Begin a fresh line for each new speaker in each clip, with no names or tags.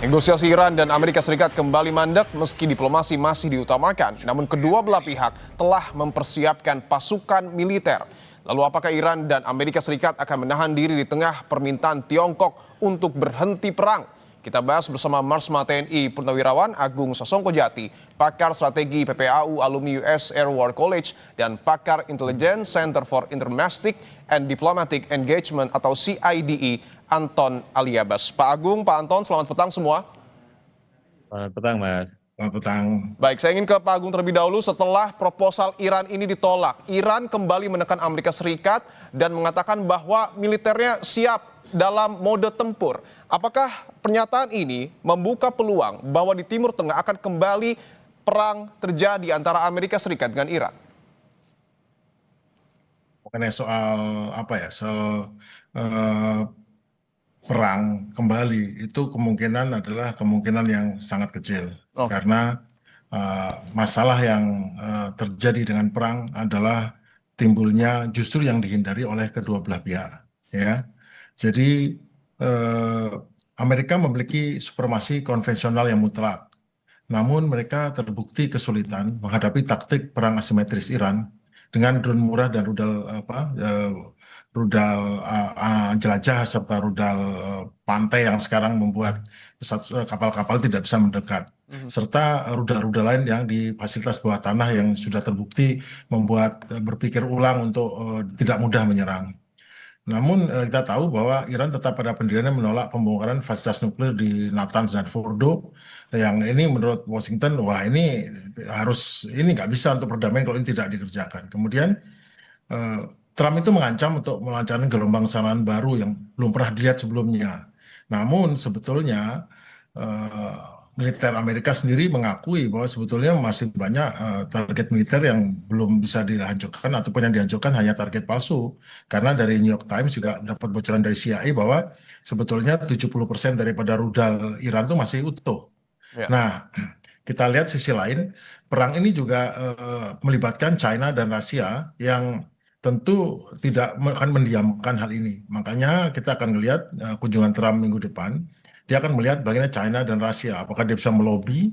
Negosiasi Iran dan Amerika Serikat kembali mandek meski diplomasi masih diutamakan. Namun kedua belah pihak telah mempersiapkan pasukan militer. Lalu apakah Iran dan Amerika Serikat akan menahan diri di tengah permintaan Tiongkok untuk berhenti perang? Kita bahas bersama Marsma TNI Purnawirawan Agung Sasongkojati, pakar strategi PPAU alumni US Air War College, dan pakar intelijen Center for Intermestic and Diplomatic Engagement atau CIDE, Anton Aliabas. Pak Agung, Pak Anton, selamat petang semua.
Selamat petang, Mas.
Selamat petang.
Baik, saya ingin ke Pak Agung terlebih dahulu. Setelah proposal Iran ini ditolak, Iran kembali menekan Amerika Serikat dan mengatakan bahwa militernya siap dalam mode tempur. Apakah pernyataan ini membuka peluang bahwa di Timur Tengah akan kembali perang terjadi antara Amerika Serikat dengan Iran?
Mengenai soal perang kembali itu kemungkinan adalah kemungkinan yang sangat kecil. Karena masalah yang terjadi dengan perang adalah timbulnya justru yang dihindari oleh kedua belah pihak, ya. Jadi Amerika memiliki supremasi konvensional yang mutlak, namun mereka terbukti kesulitan menghadapi taktik perang asimetris Iran dengan drone murah dan rudal jelajah serta rudal pantai yang sekarang membuat kapal-kapal tidak bisa mendekat, serta rudal-rudal lain yang di fasilitas bawah tanah yang sudah terbukti membuat berpikir ulang untuk tidak mudah menyerang. Namun kita tahu bahwa Iran tetap pada pendiriannya menolak pembongkaran fasilitas nuklir di Natanz dan Fordo, yang ini menurut Washington, wah ini ini nggak bisa untuk perdamaian kalau ini tidak dikerjakan. Kemudian Trump itu mengancam untuk melancarkan gelombang serangan baru yang belum pernah dilihat sebelumnya. Namun sebetulnya militer Amerika sendiri mengakui bahwa sebetulnya masih banyak target militer yang belum bisa dihancurkan ataupun yang dihancurkan hanya target palsu. Karena dari New York Times juga dapat bocoran dari CIA bahwa sebetulnya 70% daripada rudal Iran itu masih utuh.
Ya.
Nah, kita lihat sisi lain, perang ini juga melibatkan China dan Rusia yang tentu tidak akan mendiamkan hal ini. Makanya kita akan melihat kunjungan Trump minggu depan. Dia akan melihat bagaimana China dan Rusia, apakah dia bisa melobi.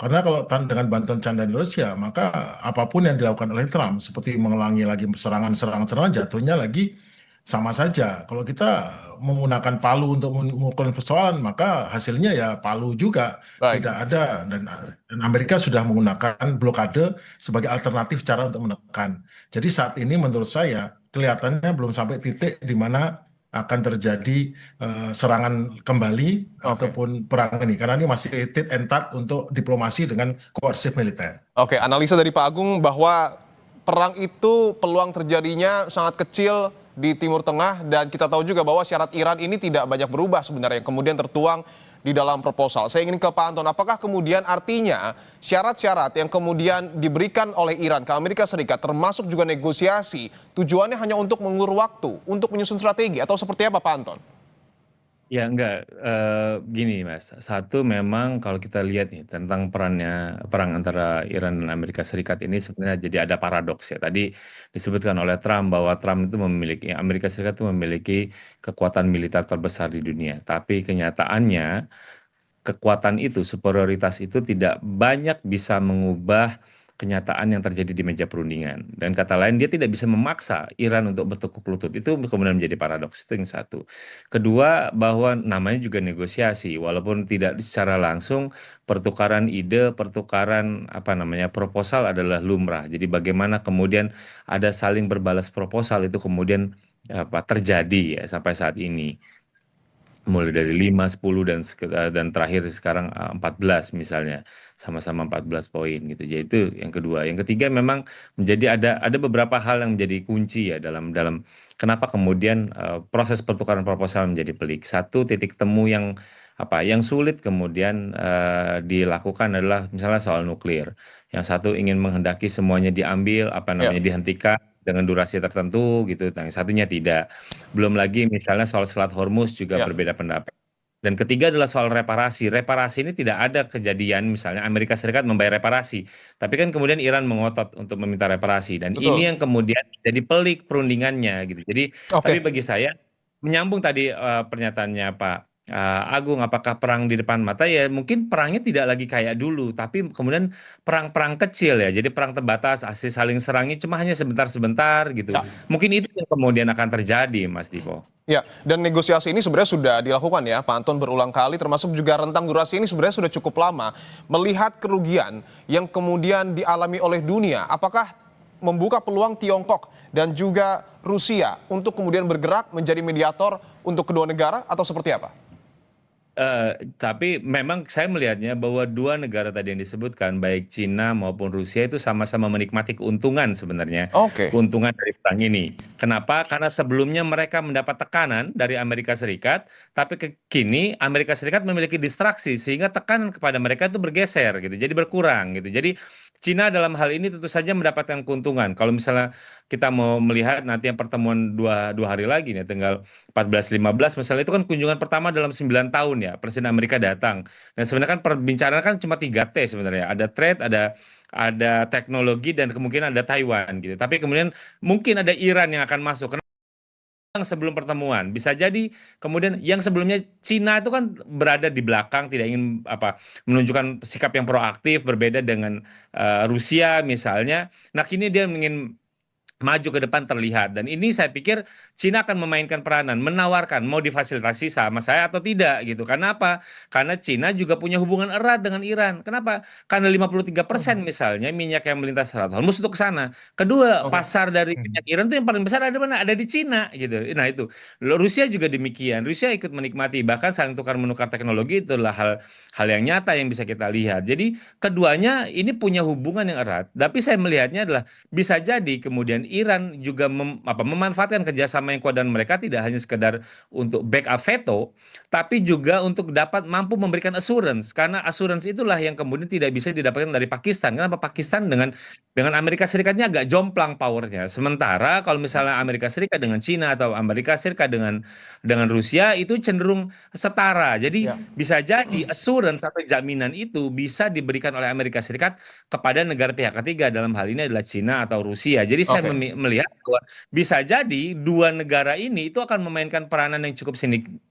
Karena kalau dengan bantuan China dan Rusia, maka apapun yang dilakukan oleh Trump, seperti mengulangi lagi serangan-serangan jatuhnya lagi sama saja. Kalau kita menggunakan palu untuk memukul persoalan, maka hasilnya ya palu juga.
Baik.
Tidak ada. Dan Amerika sudah menggunakan blokade sebagai alternatif cara untuk menekan. Jadi saat ini menurut saya kelihatannya belum sampai titik di mana akan terjadi serangan kembali ataupun perang ini. Karena ini masih tit and tat untuk diplomasi dengan koersif militer.
Oke, analisa dari Pak Agung bahwa perang itu peluang terjadinya sangat kecil di Timur Tengah, dan kita tahu juga bahwa syarat Iran ini tidak banyak berubah sebenarnya, yang kemudian tertuang di dalam proposal. Saya ingin ke Pak Anton, apakah kemudian artinya syarat-syarat yang kemudian diberikan oleh Iran ke Amerika Serikat, termasuk juga negosiasi, tujuannya hanya untuk mengulur waktu, untuk menyusun strategi, atau seperti apa Pak Anton?
Ya enggak, gini Mas, satu memang kalau kita lihat nih tentang perang antara Iran dan Amerika Serikat ini sebenarnya jadi ada paradoks ya. Tadi disebutkan oleh Trump bahwa Trump itu Amerika Serikat itu memiliki kekuatan militer terbesar di dunia. Tapi kenyataannya kekuatan itu, superioritas itu tidak banyak bisa mengubah kenyataan yang terjadi di meja perundingan. Dan kata lain, dia tidak bisa memaksa Iran untuk bertekuk lutut. Itu kemudian menjadi paradoks. Itu yang satu. Kedua, bahwa namanya juga negosiasi. Walaupun tidak secara langsung, pertukaran ide, pertukaran proposal adalah lumrah. Jadi bagaimana kemudian ada saling berbalas proposal itu kemudian terjadi ya sampai saat ini. Mulai dari 5, 10 dan terakhir sekarang 14 misalnya, sama-sama 14 poin gitu. Jadi itu yang kedua. Yang ketiga memang menjadi ada beberapa hal yang menjadi kunci ya dalam kenapa kemudian proses pertukaran proposal menjadi pelik. Satu, titik temu yang sulit kemudian dilakukan adalah misalnya soal nuklir. Yang satu ingin menghendaki semuanya diambil, dihentikan dengan durasi tertentu gitu. Yang satunya tidak. Belum lagi misalnya soal Selat Hormuz juga berbeda pendapat. Dan ketiga adalah soal reparasi. Reparasi ini tidak ada kejadian misalnya Amerika Serikat membayar reparasi. Tapi kan kemudian Iran mengotot untuk meminta reparasi. Dan ini yang kemudian jadi pelik perundingannya gitu. Jadi tapi bagi saya menyambung tadi pernyataannya Pak Agung, apakah perang di depan mata? Ya mungkin perangnya tidak lagi kayak dulu, tapi kemudian perang-perang kecil ya. Jadi perang terbatas, asli saling serangnya cuma hanya sebentar-sebentar gitu.
Ya.
Mungkin itu yang kemudian akan terjadi, Mas Dipo.
Ya, dan negosiasi ini sebenarnya sudah dilakukan ya, Pak Anton berulang kali, termasuk juga rentang durasi ini sebenarnya sudah cukup lama. Melihat kerugian yang kemudian dialami oleh dunia, apakah membuka peluang Tiongkok dan juga Rusia untuk kemudian bergerak menjadi mediator untuk kedua negara atau seperti apa?
Tapi memang saya melihatnya bahwa dua negara tadi yang disebutkan, baik Cina maupun Rusia itu sama-sama menikmati keuntungan sebenarnya,
Oke.
keuntungan dari perang ini. Kenapa? Karena sebelumnya mereka mendapat tekanan dari Amerika Serikat, tapi kini Amerika Serikat memiliki distraksi sehingga tekanan kepada mereka itu bergeser gitu, jadi berkurang gitu. Jadi Cina dalam hal ini tentu saja mendapatkan keuntungan. Kalau misalnya kita mau melihat nanti yang pertemuan dua hari lagi nih, tanggal 14-15 misalnya itu kan kunjungan pertama dalam 9 tahun ya Presiden Amerika datang. Dan sebenarnya kan perbincangan kan cuma 3T sebenarnya. Ada trade, ada teknologi dan kemungkinan ada Taiwan gitu. Tapi kemudian mungkin ada Iran yang akan masuk. Yang sebelum pertemuan bisa jadi kemudian yang sebelumnya Cina itu kan berada di belakang tidak ingin menunjukkan sikap yang proaktif berbeda dengan Rusia misalnya. Nah kini dia ingin maju ke depan terlihat dan ini saya pikir Cina akan memainkan peranan menawarkan mau difasilitasi sama saya atau tidak gitu karena apa? Karena Cina juga punya hubungan erat dengan Iran. Kenapa? Karena 53% misalnya minyak yang melintas Selat Hormuz untuk ke sana. Kedua,
Oke.
pasar dari minyak Iran itu yang paling besar ada di mana? Ada di Cina gitu. Nah itu. Rusia juga demikian. Rusia ikut menikmati bahkan saling tukar menukar teknologi itu adalah hal yang nyata yang bisa kita lihat. Jadi keduanya ini punya hubungan yang erat. Tapi saya melihatnya adalah bisa jadi kemudian Iran juga memanfaatkan kerjasama yang kuat dan mereka tidak hanya sekedar untuk backup veto, tapi juga untuk dapat mampu memberikan assurance karena assurance itulah yang kemudian tidak bisa didapatkan dari Pakistan. Kenapa Pakistan dengan Amerika Serikatnya agak jomplang powernya. Sementara kalau misalnya Amerika Serikat dengan Cina atau Amerika Serikat dengan Rusia itu cenderung setara. Jadi
Ya.
bisa jadi assurance atau jaminan itu bisa diberikan oleh Amerika Serikat kepada negara pihak ketiga dalam hal ini adalah Cina atau Rusia. Jadi saya
Oke.
melihat bahwa bisa jadi dua negara ini itu akan memainkan peranan yang cukup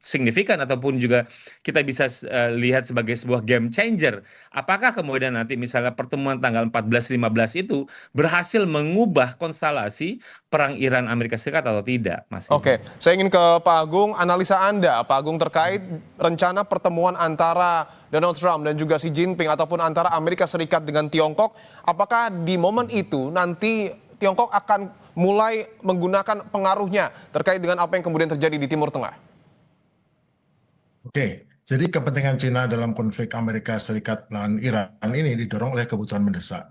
signifikan ataupun juga kita bisa lihat sebagai sebuah game changer. Apakah kemudian nanti misalnya pertemuan tanggal 14-15 itu berhasil mengubah konstelasi perang Iran Amerika Serikat atau tidak, Mas
Oke,
Ivo?
saya ingin ke Pak Agung, analisa Anda, Pak Agung, terkait rencana pertemuan antara Donald Trump dan juga Xi Jinping ataupun antara Amerika Serikat dengan Tiongkok, apakah di momen itu nanti Tiongkok akan mulai menggunakan pengaruhnya terkait dengan apa yang kemudian terjadi di Timur Tengah?
Oke, jadi kepentingan Cina dalam konflik Amerika Serikat dan Iran ini didorong oleh kebutuhan mendesak.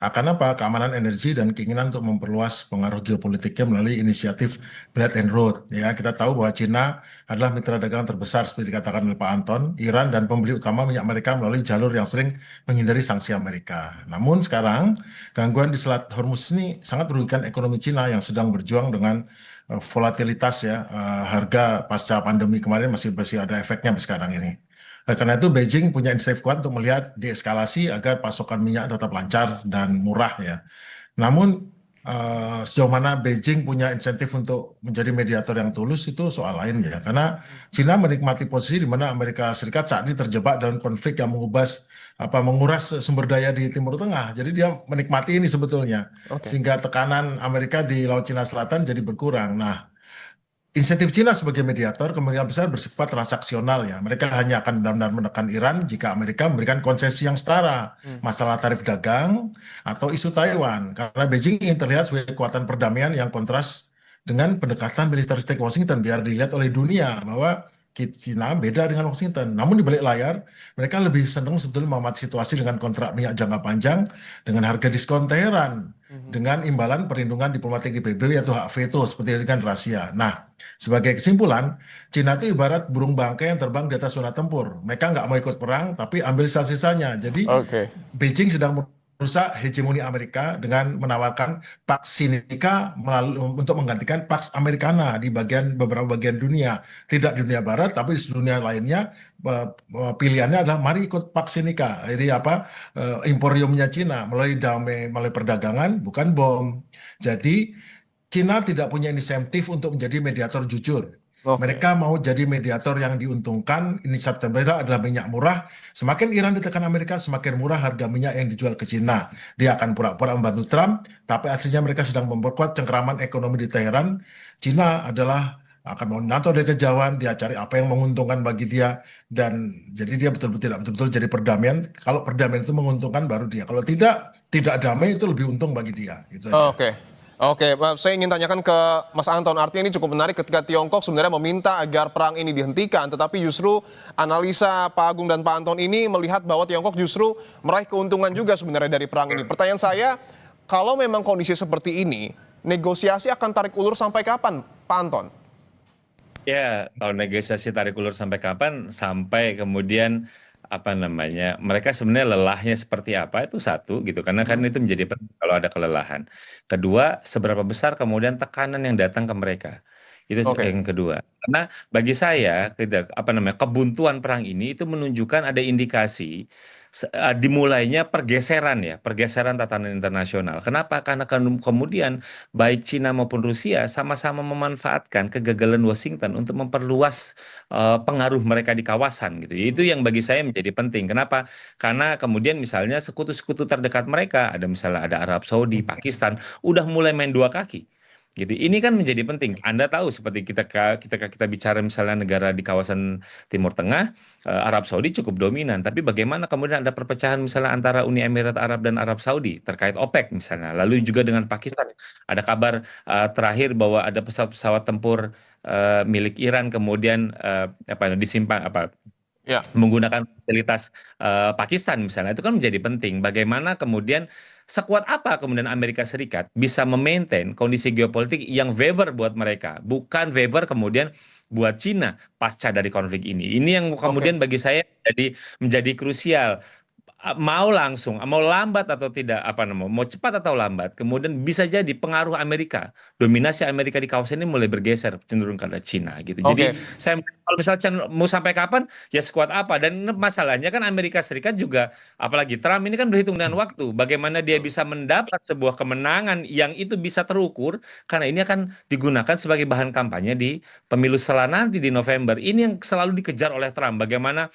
Karena apa? Keamanan energi dan keinginan untuk memperluas pengaruh geopolitiknya melalui inisiatif Belt and Road. Ya, kita tahu bahwa Cina adalah mitra dagang terbesar seperti dikatakan oleh Pak Anton, Iran dan pembeli utama minyak mereka melalui jalur yang sering menghindari sanksi Amerika. Namun sekarang gangguan di Selat Hormuz ini sangat merugikan ekonomi Cina yang sedang berjuang dengan volatilitas ya, harga pasca pandemi kemarin masih ada efeknya sampai sekarang ini. Karena itu Beijing punya inisiatif kuat untuk melihat deeskalasi agar pasokan minyak tetap lancar dan murah ya. Namun sejauh mana Beijing punya insentif untuk menjadi mediator yang tulus itu soal lain ya. Karena Cina menikmati posisi di mana Amerika Serikat saat ini terjebak dalam konflik yang menguras sumber daya di Timur Tengah. Jadi dia menikmati ini sebetulnya
Oke.
sehingga tekanan Amerika di Laut Cina Selatan jadi berkurang. Nah, insentif Cina sebagai mediator kemungkinan besar bersifat transaksional ya. Mereka hanya akan benar-benar menekan Iran jika Amerika memberikan konsesi yang setara. Masalah tarif dagang atau isu Taiwan. Karena Beijing ingin terlihat sebagai kekuatan perdamaian yang kontras dengan pendekatan militeristik Washington. Biar dilihat oleh dunia bahwa Cina beda dengan Washington. Namun di balik layar, mereka lebih senang sebetulnya mengamati situasi dengan kontrak minyak jangka panjang dengan harga diskon Teheran. Dengan imbalan perlindungan diplomatik di PBB yaitu hak veto seperti dengan Rusia. Nah, sebagai kesimpulan, Cina itu ibarat burung bangkai yang terbang di atas zona tempur. Mereka nggak mau ikut perang, tapi ambil sisa-sisanya. Jadi,
Oke.
Beijing sedang merusak hegemoni Amerika dengan menawarkan Pax Sinica untuk menggantikan Pax Americana di beberapa bagian dunia. Tidak di dunia Barat, tapi di dunia lainnya pilihannya adalah mari ikut Pax Sinica. Jadi imporiumnya Cina melalui damai, melalui perdagangan, bukan bom. Jadi Cina tidak punya insentif untuk menjadi mediator jujur.
Oke.
Mereka mau jadi mediator yang diuntungkan. Inisiatif mereka adalah minyak murah. Semakin Iran ditekan Amerika, semakin murah harga minyak yang dijual ke Cina. Dia akan pura-pura membantu Trump, tapi aslinya mereka sedang memperkuat cengkeraman ekonomi di Teheran. Cina adalah akan memantau dari kejauhan, dia cari apa yang menguntungkan bagi dia, dan jadi dia betul-betul tidak betul-betul jadi perdamaian. Kalau perdamaian itu menguntungkan, baru dia. Kalau tidak damai itu lebih untung bagi dia. Itu aja.
Oke. Oke, saya ingin tanyakan ke Mas Anton. Artinya ini cukup menarik ketika Tiongkok sebenarnya meminta agar perang ini dihentikan, tetapi justru analisa Pak Agung dan Pak Anton ini melihat bahwa Tiongkok justru meraih keuntungan juga sebenarnya dari perang ini. Pertanyaan saya, kalau memang kondisi seperti ini, negosiasi akan tarik ulur sampai kapan, Pak Anton?
Ya, kalau negosiasi tarik ulur sampai kapan? Sampai kemudian apa namanya? Mereka sebenarnya lelahnya seperti apa itu satu gitu. Karena kan itu menjadi penting kalau ada kelelahan. Kedua, seberapa besar kemudian tekanan yang datang ke mereka. Itu
Oke.
yang kedua. Karena bagi saya apa namanya? Kebuntuan perang ini itu menunjukkan ada indikasi dimulainya pergeseran tatanan internasional. Kenapa? Karena kemudian baik Cina maupun Rusia sama-sama memanfaatkan kegagalan Washington untuk memperluas pengaruh mereka di kawasan gitu. Itu yang bagi saya menjadi penting. Kenapa? Karena kemudian misalnya sekutu-sekutu terdekat mereka, ada misalnya ada Arab Saudi, Pakistan, udah mulai main dua kaki. Gitu. Ini kan menjadi penting. Anda tahu seperti kita bicara misalnya negara di kawasan Timur Tengah, Arab Saudi cukup dominan. Tapi bagaimana kemudian ada perpecahan misalnya antara Uni Emirat Arab dan Arab Saudi terkait OPEC misalnya. Lalu juga dengan Pakistan. Ada kabar terakhir bahwa ada pesawat-pesawat tempur milik Iran kemudian disimpan
Ya.
menggunakan fasilitas Pakistan misalnya. Itu kan menjadi penting. Bagaimana kemudian sekuat apa kemudian Amerika Serikat bisa memaintain kondisi geopolitik yang favor buat mereka, bukan favor kemudian buat Cina pasca dari konflik ini. Ini yang
Oke.
kemudian bagi saya menjadi krusial. Mau langsung, mau lambat atau tidak, apa namanya, mau cepat atau lambat, kemudian bisa jadi pengaruh Amerika, dominasi Amerika di kawasan ini mulai bergeser cenderung ke arah Cina gitu. Jadi
Oke.
saya kalau misalnya mau sampai kapan ya sekuat apa, dan masalahnya kan Amerika Serikat juga, apalagi Trump ini kan berhitung dengan waktu, bagaimana dia bisa mendapat sebuah kemenangan yang itu bisa terukur, karena ini akan digunakan sebagai bahan kampanye di pemilu setelah nanti di November. Ini yang selalu dikejar oleh Trump, bagaimana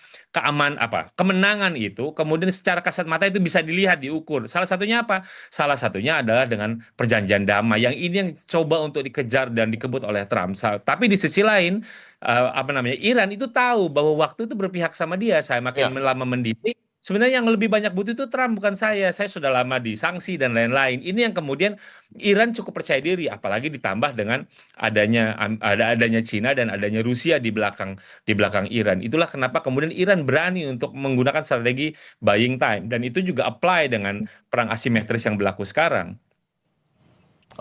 kemenangan itu kemudian secara kasat mata itu bisa dilihat diukur. Salah satunya apa? Salah satunya adalah dengan perjanjian damai yang ini yang coba untuk dikejar dan dikebut oleh Trump. Tapi di sisi lain Iran itu tahu bahwa waktu itu berpihak sama dia. Saya makin
Ya.
lama mendidik, sebenarnya yang lebih banyak butuh itu Trump, bukan saya. Saya sudah lama disanksi dan lain-lain. Ini yang kemudian Iran cukup percaya diri, apalagi ditambah dengan adanya Cina dan adanya Rusia di belakang Iran. Itulah kenapa kemudian Iran berani untuk menggunakan strategi buying time, dan itu juga apply dengan perang asimetris yang berlaku sekarang.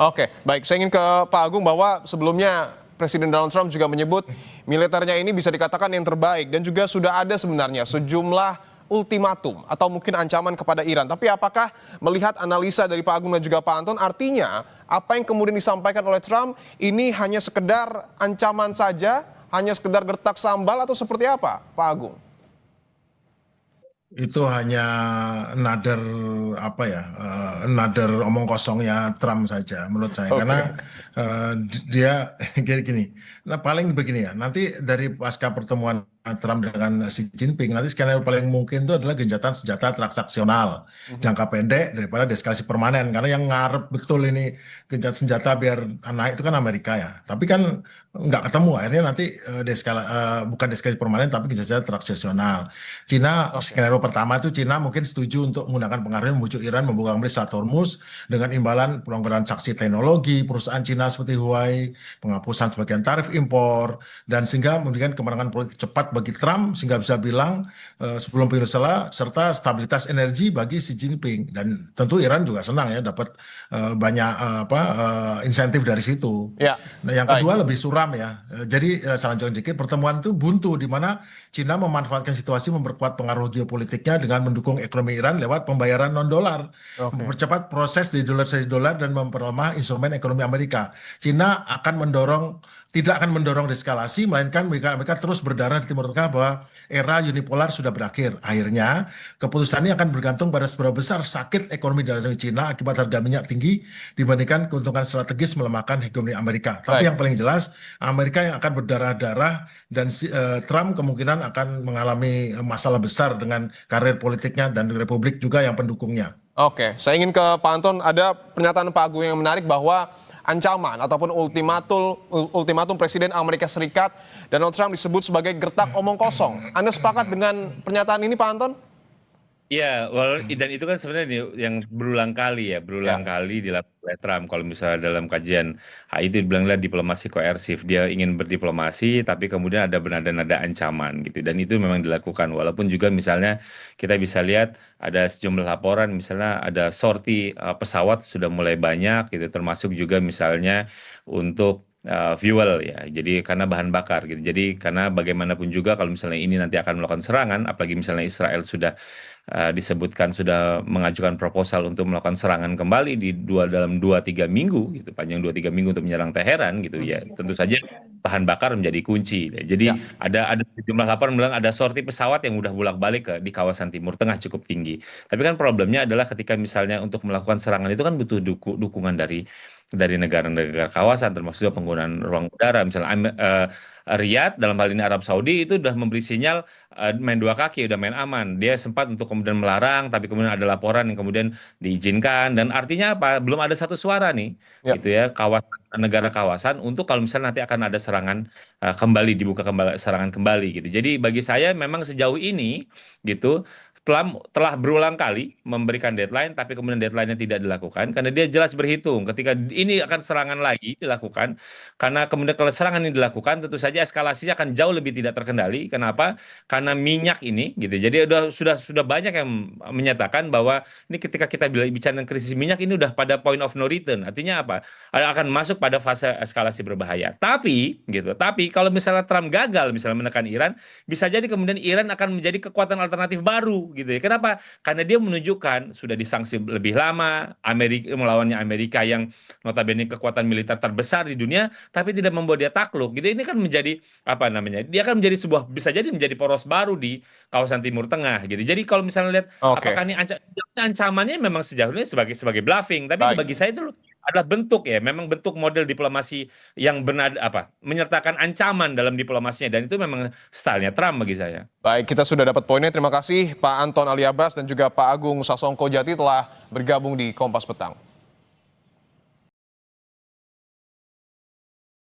Oke, baik. Saya ingin ke Pak Agung bahwa sebelumnya Presiden Donald Trump juga menyebut militernya ini bisa dikatakan yang terbaik dan juga sudah ada sebenarnya sejumlah ultimatum atau mungkin ancaman kepada Iran. Tapi apakah melihat analisa dari Pak Agung dan juga Pak Anton, artinya apa yang kemudian disampaikan oleh Trump ini hanya sekedar ancaman saja, hanya sekedar gertak sambal atau seperti apa, Pak Agung?
Itu hanya another another omong kosongnya Trump saja menurut saya, karena
Oke.
dia gini, nah paling begini ya, nanti dari pasca pertemuan Trump dengan Xi Jinping, nanti skenario paling mungkin itu adalah gencatan senjata transaksional jangka pendek daripada deeskalasi permanen, karena yang ngarep betul ini gencatan senjata biar naik itu kan Amerika ya, tapi kan nggak ketemu, akhirnya nanti bukan deeskalasi permanen tapi gencatan senjata transaksional. Cina,
Oke.
skenario pertama itu Cina mungkin setuju untuk menggunakan pengaruhnya membujuk Iran membuka kembali Selat Hormuz dengan imbalan pelonggaran sanksi teknologi perusahaan Cina seperti Huawei, penghapusan sebagian tarif impor, dan sehingga memberikan kemenangan politik cepat bagi Trump sehingga bisa bilang sebelum pemilu serta stabilitas energi bagi Xi Jinping, dan tentu Iran juga senang ya dapat banyak insentif dari situ.
Ya,
Nah, yang
baik.
kedua lebih suram ya. Jadi selanjutnya dikit, pertemuan itu buntu di mana Cina memanfaatkan situasi memperkuat pengaruh geopolitiknya dengan mendukung ekonomi Iran lewat pembayaran non-dolar,
Oke.
mempercepat proses di dolar dan memperlemah instrumen ekonomi Amerika. Cina tidak akan mendorong deeskalasi, melainkan mereka terus berdarah di Timur Tengah bahwa era unipolar sudah berakhir. Akhirnya, keputusan ini akan bergantung pada seberapa besar sakit ekonomi dalam negeri Cina akibat harga minyak tinggi dibandingkan keuntungan strategis melemahkan hegemoni Amerika. Tapi
Baik.
yang paling jelas, Amerika yang akan berdarah-darah dan Trump kemungkinan akan mengalami masalah besar dengan karir politiknya dan Republik juga yang pendukungnya.
Oke, saya ingin ke Pak Anton. Ada pernyataan Pak Agung yang menarik bahwa ancaman ataupun ultimatum Presiden Amerika Serikat Donald Trump disebut sebagai gertak omong kosong. Anda sepakat dengan pernyataan ini, Pak Anton?
Iya, dan itu kan sebenarnya yang berulang kali dilakukan oleh Trump. Kalau misalnya dalam kajian itu dibilanglah diplomasi koersif. Dia ingin berdiplomasi, tapi kemudian ada nada ancaman gitu. Dan itu memang dilakukan. Walaupun juga misalnya kita bisa lihat ada sejumlah laporan, misalnya ada sorti pesawat sudah mulai banyak gitu. Termasuk juga misalnya untuk fuel ya, jadi karena bahan bakar gitu. Jadi karena bagaimanapun juga kalau misalnya ini nanti akan melakukan serangan, apalagi misalnya Israel sudah disebutkan sudah mengajukan proposal untuk melakukan serangan kembali dalam 2-3 minggu gitu, panjang 2-3 minggu untuk menyerang Teheran gitu ya. Tentu saja bahan bakar menjadi kunci. Jadi
Ya.
ada sejumlah laporan bilang ada sorti pesawat yang udah bolak-balik di kawasan Timur Tengah cukup tinggi. Tapi kan problemnya adalah ketika misalnya untuk melakukan serangan itu kan butuh dukungan dari negara-negara kawasan, termasuk juga penggunaan ruang udara. Misalnya Riyadh dalam hal ini Arab Saudi itu udah memberi sinyal main dua kaki, udah main aman. Dia sempat untuk kemudian melarang, tapi kemudian ada laporan yang kemudian diizinkan. Dan artinya apa? Belum ada satu suara nih,
Ya.
gitu ya, negara kawasan untuk kalau misalnya nanti akan ada serangan dibuka kembali serangan kembali gitu. Jadi bagi saya memang sejauh ini gitu telah berulang kali memberikan deadline, tapi kemudian deadline-nya tidak dilakukan karena dia jelas berhitung ketika ini akan serangan lagi dilakukan, karena kemudian kalau serangan ini dilakukan tentu saja eskalasinya akan jauh lebih tidak terkendali. Kenapa? Karena minyak ini gitu. Jadi sudah banyak yang menyatakan bahwa ini ketika kita bicara krisis minyak ini udah pada point of no return. Artinya apa? Akan masuk pada fase eskalasi berbahaya. Tapi kalau misalnya Trump gagal misalnya menekan Iran, bisa jadi kemudian Iran akan menjadi kekuatan alternatif baru gitu ya. Kenapa? Karena dia menunjukkan sudah disanksi lebih lama, melawannya Amerika yang notabene kekuatan militer terbesar di dunia, tapi tidak membuat dia takluk. Gitu. Ini kan menjadi apa namanya? Dia akan menjadi bisa jadi menjadi poros baru di kawasan Timur Tengah gitu. Jadi kalau misalnya lihat
Oke.
apakah ini ancamannya memang sejauh ini sebagai bluffing, tapi
Baik.
bagi saya itu adalah bentuk ya, memang bentuk model diplomasi yang menyertakan ancaman dalam diplomasinya, dan itu memang stylenya Trump bagi saya.
Baik, kita sudah dapat poinnya. Terima kasih Pak Anton Ali Abbas dan juga Pak Agung Sasongko Jati telah bergabung di Kompas Petang.